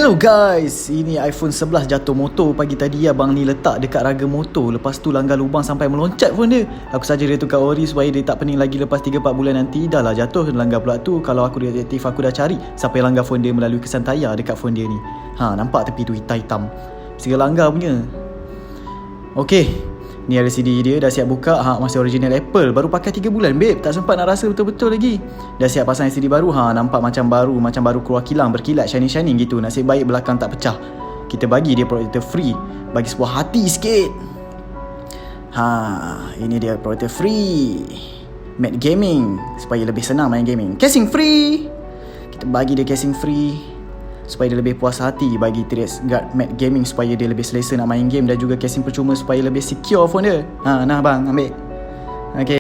Hello guys, ini iPhone 11 jatuh motor pagi tadi. Abang ni letak dekat raga motor, lepas tu langgar lubang sampai meloncat phone dia. Aku saja dia tukar ori supaya dia tak pening lagi lepas 3-4 bulan nanti. Dah lah jatuh langgar pula tu. Kalau aku detektif, aku dah cari siapa yang langgar phone dia melalui kesan tayar dekat phone dia ni. Nampak tepi tu hitam-hitam, mesti langgar punya. Okey, ni LCD dia dah siap buka. Masih original Apple. Baru pakai 3 bulan babe. Tak sempat nak rasa betul-betul lagi. Dah siap pasang LCD baru. Nampak macam baru keluar kilang, berkilat, shining-shining gitu. Nasib baik belakang tak pecah. Kita bagi dia protector free. Bagi sebuah hati sikit. Ini dia protector free. Matte Gaming, supaya lebih senang main gaming. Casing free. Kita bagi dia casing free supaya dia lebih puas hati. Bagi trace guard Matte Gaming supaya dia lebih selesa nak main game. Dan juga casing percuma supaya lebih secure phone dia. Nah bang, ambil. Okay.